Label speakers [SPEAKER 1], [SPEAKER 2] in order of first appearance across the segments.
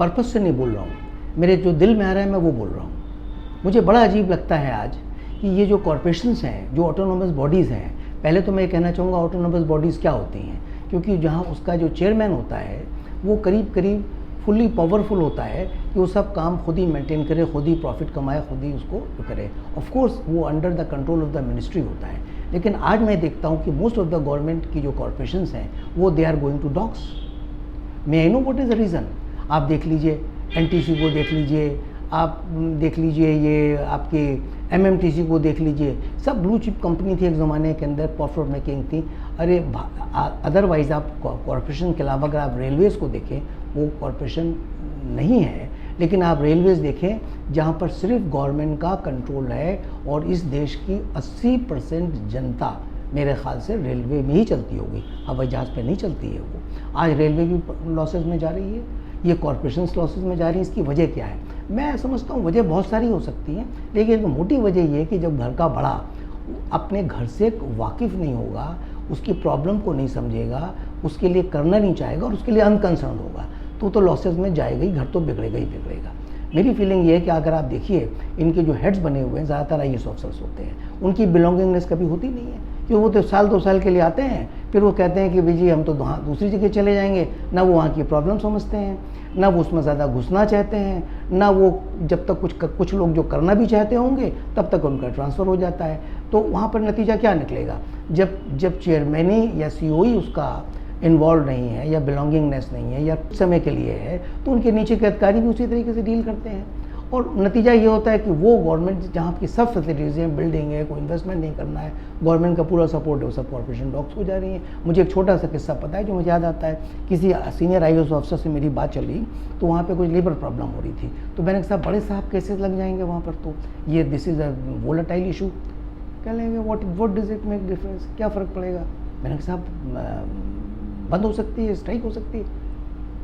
[SPEAKER 1] Purpose से नहीं बोल रहा हूँ, मेरे जो दिल में आ रहा है मैं वो बोल रहा हूँ। मुझे बड़ा अजीब लगता है आज कि ये जो कॉरपोरेशंस हैं, जो ऑटोनोमस बॉडीज़ हैं, पहले तो मैं कहना चाहूँगा ऑटोनोमस बॉडीज़ क्या होती हैं, क्योंकि जहाँ उसका जो चेयरमैन होता है वो करीब करीब फुल्ली पावरफुल होता है कि वो सब काम खुद ही मेंटेन करे, खुद ही प्रॉफिट कमाए, खुद ही उसको करे। ऑफ कोर्स वो under the control of the ministry होता है, लेकिन आज मैं देखता हूँ कि मोस्ट ऑफ द गवर्नमेंट की जो कॉरपोरेशंस हैं वो they are going to dogs. May I know what is the reason. आप देख लीजिए एनटीसी को, देख लीजिए आप, देख लीजिए ये आपके एमएमटीसी को देख लीजिए, सब ब्लू चिप कंपनी थी एक ज़माने के अंदर, प्रॉफिट मेकिंग थी। अरे अदरवाइज़ आप कॉरपोरेशन के अलावा अगर आप रेलवेज़ को देखें वो कॉरपोरेशन नहीं है, लेकिन आप रेलवेज़ देखें जहाँ पर सिर्फ गवर्नमेंट का कंट्रोल है और इस देश की 80% जनता मेरे ख्याल से रेलवे में ही चलती होगी, हवाई जहाज़ पे नहीं चलती है वो। आज रेलवे भी लॉसेस में जा रही है, ये कॉरपोरेशंस लॉसेस में जा रही है। इसकी वजह क्या है? मैं समझता हूँ वजह बहुत सारी हो सकती हैं, लेकिन मोटी वजह ये है कि जब घर का बड़ा अपने घर से वाकिफ़ नहीं होगा, उसकी प्रॉब्लम को नहीं समझेगा, उसके लिए करना नहीं चाहेगा और उसके लिए अनकंसर्न होगा, तो लॉसेस में जाएगा ही, घर तो बिगड़ेगा ही बिगड़ेगा। मेरी फीलिंग ये है कि अगर आप देखिए इनके जो हेड्स बने हुए हैं ज़्यादातर IAS ऑफिसर्स होते हैं, उनकी बिलोंगिंगनेस कभी होती नहीं है, क्योंकि वो तो साल 2 साल के लिए आते हैं, फिर वो कहते हैं कि भाई जी हम तो दूसरी जगह चले जाएंगे। ना वो वहाँ की प्रॉब्लम समझते हैं, ना वो उसमें ज़्यादा घुसना चाहते हैं, ना वो जब तक कुछ लोग जो करना भी चाहते होंगे तब तक उनका ट्रांसफ़र हो जाता है। तो वहाँ पर नतीजा क्या निकलेगा? जब चेयरमैनी या CEO ही उसका इन्वॉल्व नहीं है या बिलोंगिंगनेस नहीं है या कुछ समय के लिए है, तो उनके नीचे के अधिकारी भी उसी तरीके से डील करते हैं और नतीजा ये होता है कि वो गवर्नमेंट जहाँ की सब फैसिलिटीज़ हैं, बिल्डिंग है, कोई इन्वेस्टमेंट नहीं करना है, गवर्नमेंट का पूरा सपोर्ट है, वो सब कॉर्पोरेशन डॉग्स हो जा रही हैं। मुझे एक छोटा सा किस्सा पता है जो मुझे याद आता है, किसी सीनियर IAS ऑफिसर से मेरी बात चली, तो वहाँ पे कुछ लेबर प्रॉब्लम हो रही थी, तो मैंने कहा बड़े साहब केसेस लग जाएंगे वहाँ पर, तो ये this is a volatile issue. कह लेंगे what does it make difference, क्या फ़र्क पड़ेगा? मैंने कहा साहब बंद हो सकती है, स्ट्राइक हो सकती है,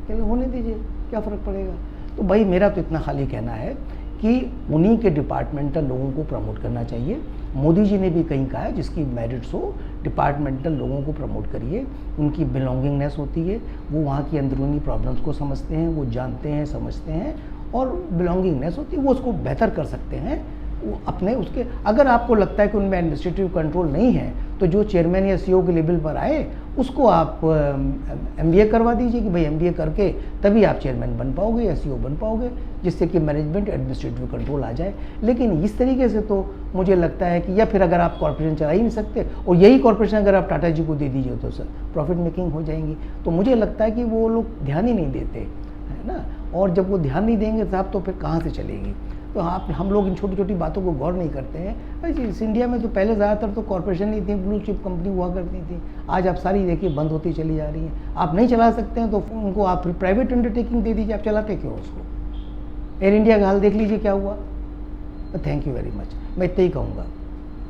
[SPEAKER 1] कह होने दीजिए, क्या फ़र्क पड़ेगा? तो भाई मेरा तो इतना खाली कहना है कि उन्हीं के डिपार्टमेंटल लोगों को प्रमोट करना चाहिए। मोदी जी ने भी कहीं कहा है जिसकी मेरिट्स हो डिपार्टमेंटल लोगों को प्रमोट करिए, उनकी बिलोंगिंगनेस होती है, वो वहाँ की अंदरूनी प्रॉब्लम्स को समझते हैं, वो जानते हैं, समझते हैं और बिलोंगिंगनेस होती है, वो उसको बेहतर कर सकते हैं। वो अपने उसके अगर आपको लगता है कि उनमें एडमिनिस्ट्रेटिव कंट्रोल नहीं है तो जो चेयरमैन या CEO के लेवल पर आए उसको आप MBA करवा दीजिए कि भाई MBA करके तभी आप चेयरमैन बन पाओगे या CEO बन पाओगे, जिससे कि मैनेजमेंट एडमिनिस्ट्रेटिव कंट्रोल आ जाए। लेकिन इस तरीके से तो मुझे लगता है कि या फिर अगर आप कॉर्पोरेशन चला ही नहीं सकते और यही कॉर्पोरेशन अगर आप टाटा जी को दे दीजिए तो सर प्रॉफिट मेकिंग हो जाएंगी। तो मुझे लगता है कि वो लोग ध्यान ही नहीं देते, है ना, और जब वो ध्यान नहीं देंगे साहब तो फिर कहाँ से चलेगी? तो हम लोग इन छोटी छोटी बातों को गौर नहीं करते हैं। इस इंडिया में तो पहले ज़्यादातर तो कॉर्पोरेशन ही थी, ब्लू चिप कंपनी हुआ करती थी, आज आप सारी देखिए बंद होती चली जा रही हैं। आप नहीं चला सकते हैं तो उनको आप फिर प्राइवेट अंडरटेकिंग दे दीजिए, आप चलाते क्यों उसको? एयर इंडिया का हाल देख लीजिए क्या हुआ। थैंक यू वेरी मच, मैं इतना ही कहूँगा।